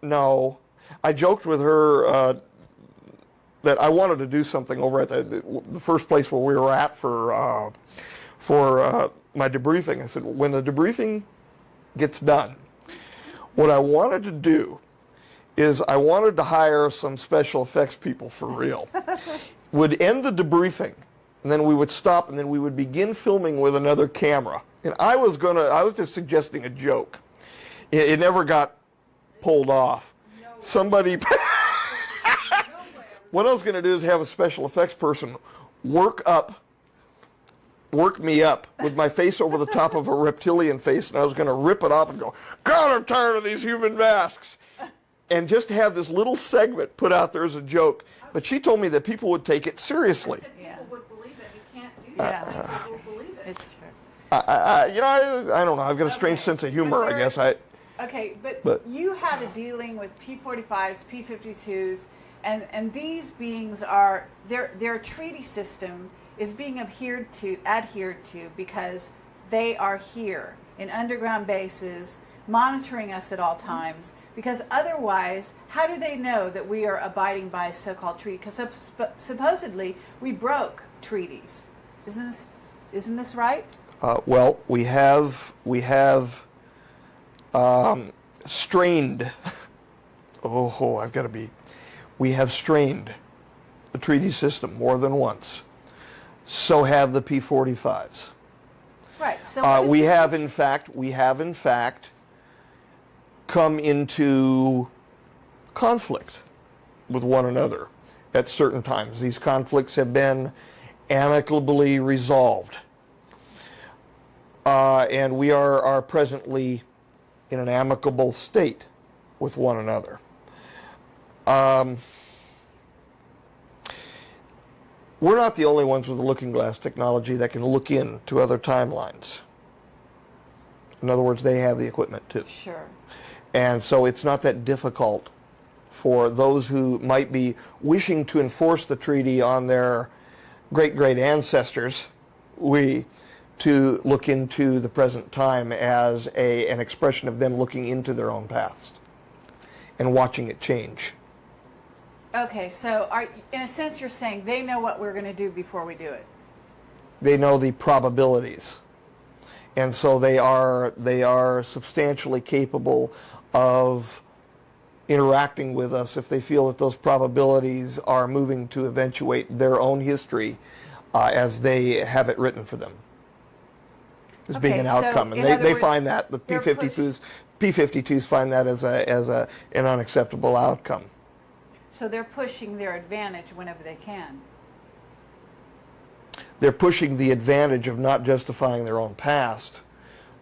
no. I joked with her that I wanted to do something over at the first place where we were at for my debriefing. I said, when the debriefing gets done, what I wanted to do is I wanted to hire some special effects people for real. Would end the debriefing, and then we would stop, and then we would begin filming with another camera. And I was just suggesting a joke. It never got pulled off. Somebody, what I was going to do is have a special effects person work me up with my face over the top of a reptilian face, and I was going to rip it off and go, God, I'm tired of these human masks. And just have this little segment put out there as a joke. But she told me that people would take it seriously. Yeah. People would believe it. You can't do that. People will believe it. It's true. I don't know. I've got a strange sense of humor, I guess. Okay, but you had a dealing with P-45s, P-52s, and these beings are, their treaty system is being adhered to because they are here in underground bases, monitoring us at all times, because otherwise, how do they know that we are abiding by a so-called treaty? Because supposedly, we broke treaties. Isn't this right? Well, we have strained. We have strained the treaty system more than once. So have the P-45s. Right. So we have in fact come into conflict with one another at certain times. These conflicts have been amicably resolved. And we are presently in an amicable state with one another. We're not the only ones with the Looking Glass technology that can look into other timelines. In other words, they have the equipment too. Sure. And so it's not that difficult for those who might be wishing to enforce the treaty on their great-great ancestors, to look into the present time as an expression of them looking into their own past and watching it change. Okay, so in a sense you're saying they know what we're going to do before we do it. They know the probabilities. And so they are substantially capable of interacting with us if they feel that those probabilities are moving to eventuate their own history as they have it written for them as being an Okay, so outcome. And in other they words, find that, the they're P-52s find that as an unacceptable outcome. So they're pushing their advantage whenever they can. They're pushing the advantage of not justifying their own past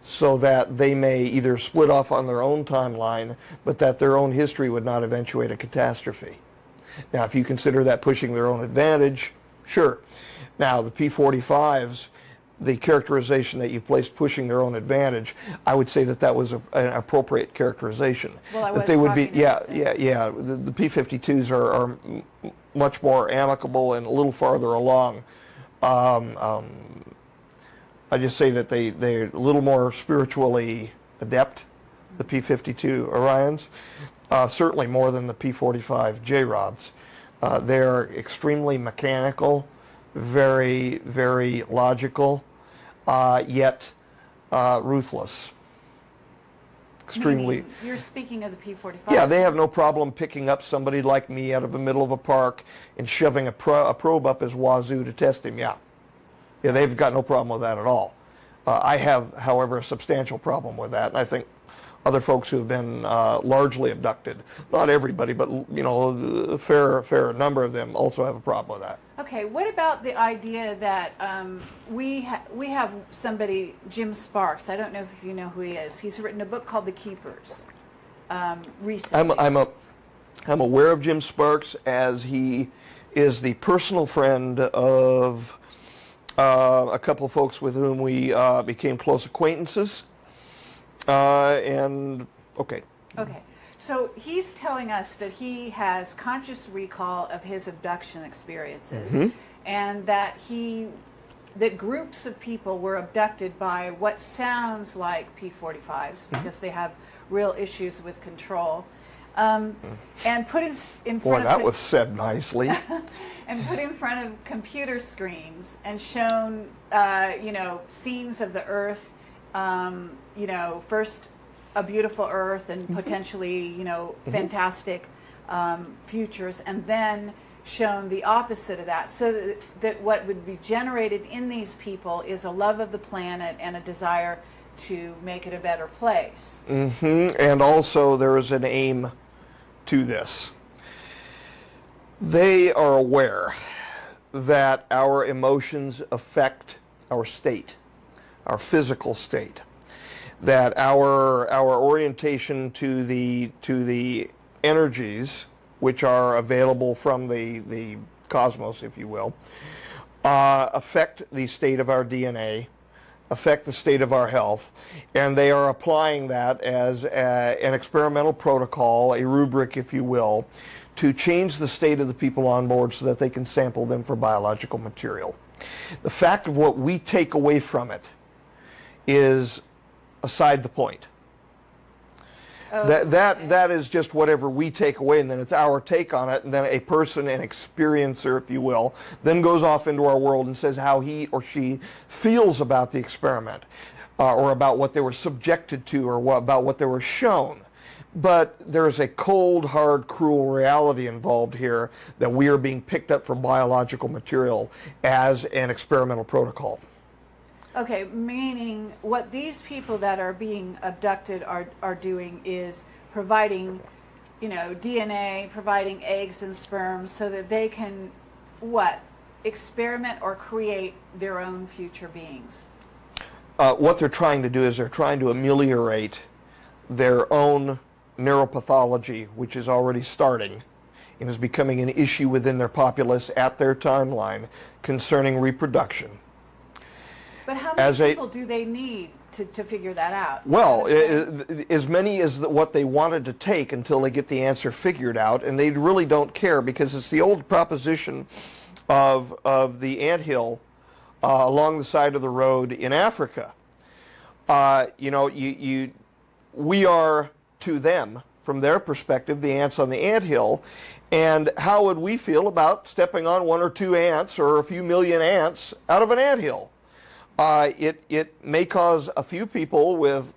so that they may either split off on their own timeline, but that their own history would not eventuate a catastrophe. Now, if you consider that pushing their own advantage, sure. Now, the P-45s, the characterization that you placed pushing their own advantage, I would say that that was an appropriate characterization. Well, I that was they would be, talking yeah. The P-52s are much more amicable and a little farther along. I just say that they're a little more spiritually adept, the P-52 Orions, certainly more than the P-45 J-Rods. They're extremely mechanical, very, very logical, yet ruthless. Extremely. You're speaking of the P-45. Yeah, they have no problem picking up somebody like me out of the middle of a park and shoving a probe up his wazoo to test him. Yeah, they've got no problem with that at all. I have, however, a substantial problem with that, and I think other folks who have been largely abducted, not everybody, but a fair number of them also have a problem with that. Okay, what about the idea that we have somebody, Jim Sparks, I don't know if you know who he is. He's written a book called The Keepers recently. I'm aware of Jim Sparks, as he is the personal friend of a couple of folks with whom we became close acquaintances. Okay. So he's telling us that he has conscious recall of his abduction experiences, and that groups of people were abducted by what sounds like P-45s because they have real issues with control, and put in front Boy, of that was said nicely. and put in front of computer screens and shown scenes of the Earth, first a beautiful Earth and potentially, fantastic futures, and then shown the opposite of that, so that what would be generated in these people is a love of the planet and a desire to make it a better place. And also there is an aim to this. They are aware that our emotions affect our state, our physical state, that our orientation to the energies which are available from the cosmos, if you will, affect the state of our DNA, affect the state of our health, and they are applying that as an experimental protocol, a rubric, if you will, to change the state of the people on board so that they can sample them for biological material. The fact of what we take away from it is aside the point. That is just whatever we take away, and then it's our take on it, and then a person, an experiencer, if you will, then goes off into our world and says how he or she feels about the experiment, or about what they were subjected to, or about what they were shown. But there's a cold, hard, cruel reality involved here that we are being picked up for biological material as an experimental protocol. Okay, meaning what these people that are being abducted are doing is providing, DNA, providing eggs and sperm so that they can, experiment or create their own future beings. What they're trying to do is they're trying to ameliorate their own neuropathology, which is already starting and is becoming an issue within their populace at their timeline concerning reproduction. But how many people do they need to figure that out? Well, as many as what they wanted to take until they get the answer figured out, and they really don't care, because it's the old proposition of the anthill along the side of the road in Africa. We are to them from their perspective, the ants on the anthill, and how would we feel about stepping on 1 or 2 ants or a few million ants out of an anthill? It may cause a few people with,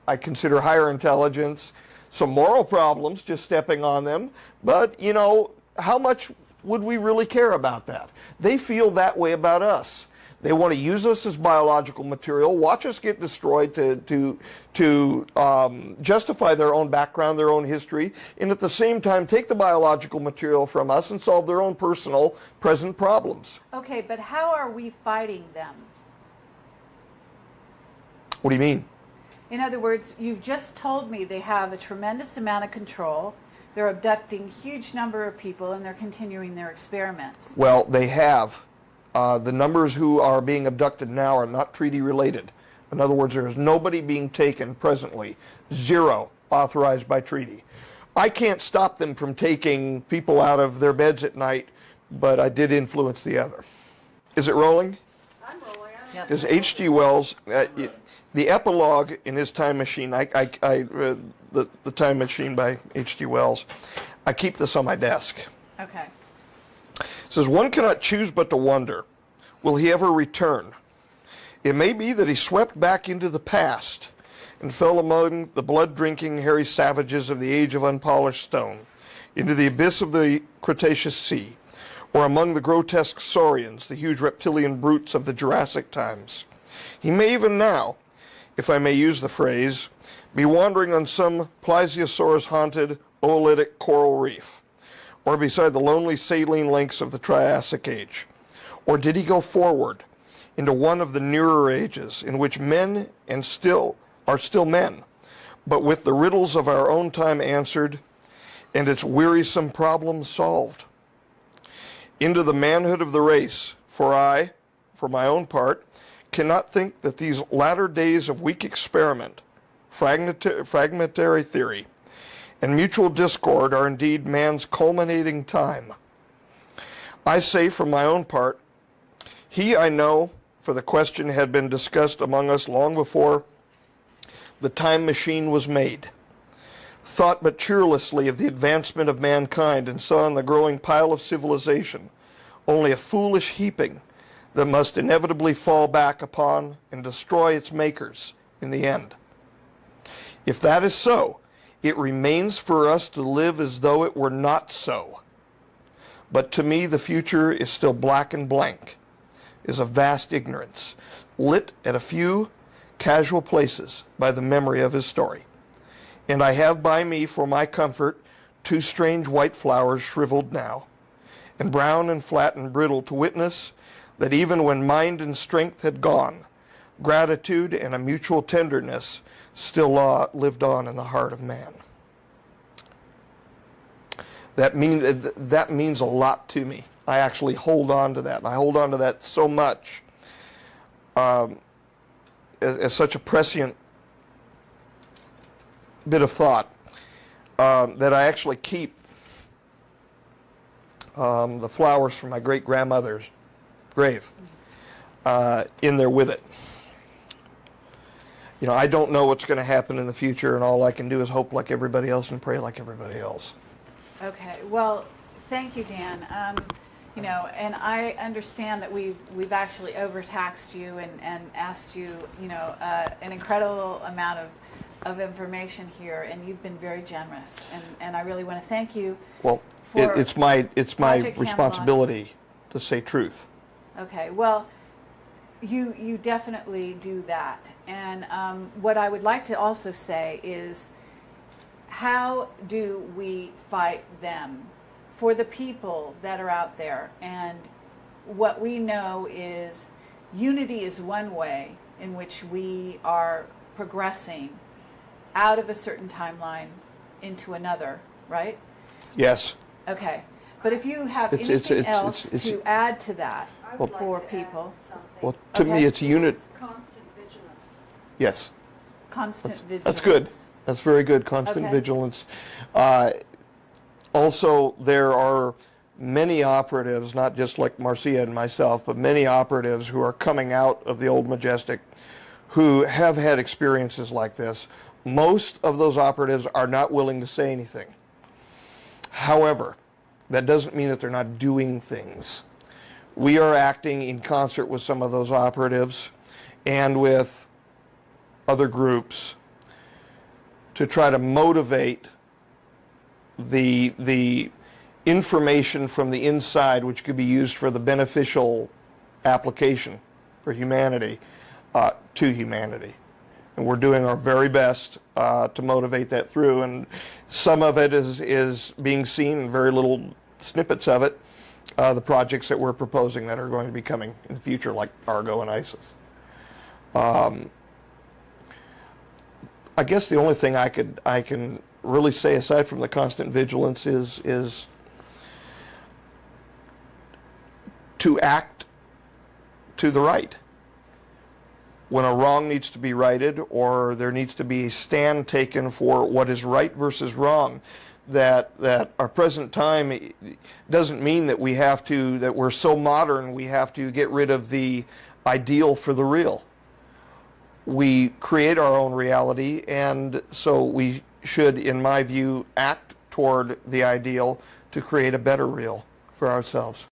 I consider, higher intelligence, some moral problems just stepping on them, but, you know, how much would we really care about that? They feel that way about us. They want to use us as biological material, watch us get destroyed to justify their own background, their own history, and at the same time take the biological material from us and solve their own personal present problems. Okay, but how are we fighting them? What do you mean? In other words, you've just told me they have a tremendous amount of control. They're abducting huge number of people and they're continuing their experiments. Well, they have. The numbers who are being abducted now are not treaty related. In other words, there is nobody being taken presently. 0 authorized by treaty. I can't stop them from taking people out of their beds at night, but I did influence the other. Is it rolling? I'm rolling. Yep. Is H.G. Wells, the epilogue in his Time Machine, I read the Time Machine by H.G. Wells. I keep this on my desk. Okay. It says, one cannot choose but to wonder, will he ever return? It may be that he swept back into the past and fell among the blood-drinking, hairy savages of the age of unpolished stone, into the abyss of the Cretaceous Sea, or among the grotesque saurians, the huge reptilian brutes of the Jurassic times. He may even now, if I may use the phrase, be wandering on some plesiosaurus-haunted oolitic coral reef, or beside the lonely saline lakes of the Triassic Age? Or did he go forward into one of the nearer ages in which men are still men, but with the riddles of our own time answered and its wearisome problems solved? Into the manhood of the race, for I, for my own part, cannot think that these latter days of weak experiment, fragmentary theory, and mutual discord are indeed man's culminating time. I say for my own part, he I know, for the question had been discussed among us long before the Time Machine was made, thought but cheerlessly of the advancement of mankind and saw in the growing pile of civilization only a foolish heaping that must inevitably fall back upon and destroy its makers in the end. If that is so, it remains for us to live as though it were not so. But to me the future is still black and blank, is a vast ignorance, lit at a few casual places by the memory of his story. And I have by me for my comfort 2 strange white flowers shriveled now, and brown and flat and brittle, to witness that even when mind and strength had gone, gratitude and a mutual tenderness still lived on in the heart of man. That means a lot to me. I actually hold on to that, and I hold on to that so much as such a prescient bit of thought that I actually keep the flowers from my great-grandmother's grave in there with it. You know, I don't know what's going to happen in the future, and all I can do is hope like everybody else and pray like everybody else. Okay. Well, thank you, Dan. You know, and I understand that we've actually overtaxed you and asked you, you know, an incredible amount of information here, and you've been very generous, and I really want to thank you. Well, it's my responsibility to say truth. Okay. Well, you definitely do that, and what I would like to also say is, how do we fight them? For the people that are out there, and what we know is unity is one way in which we are progressing out of a certain timeline into another, right? Yes. Okay. But if you have It's- anything it's- else it's- to add to that I would like for to add people, something. Well, to Okay. me, it's a unit. It's constant vigilance. Yes. constant vigilance. That's good. That's very good. Constant Okay. vigilance. Also, there are many operatives, not just like Marcia and myself, but many operatives who are coming out of the old Majestic who have had experiences like this, Most of those operatives are not willing to say anything. However, that doesn't mean that they're not doing things. We are acting in concert with some of those operatives and with other groups to try to motivate the information from the inside, which could be used for the beneficial application for humanity, to humanity. And we're doing our very best to motivate that through. And some of it is being seen in very little snippets of it, the projects that we're proposing that are going to be coming in the future, like Argo and ISIS. I guess the only thing I can really say, aside from the constant vigilance, is to act to the right. When a wrong needs to be righted, or there needs to be a stand taken for what is right versus wrong, that our present time doesn't mean that that we're so modern we have to get rid of the ideal for the real. We create our own reality, and so we should, in my view, act toward the ideal to create a better real for ourselves.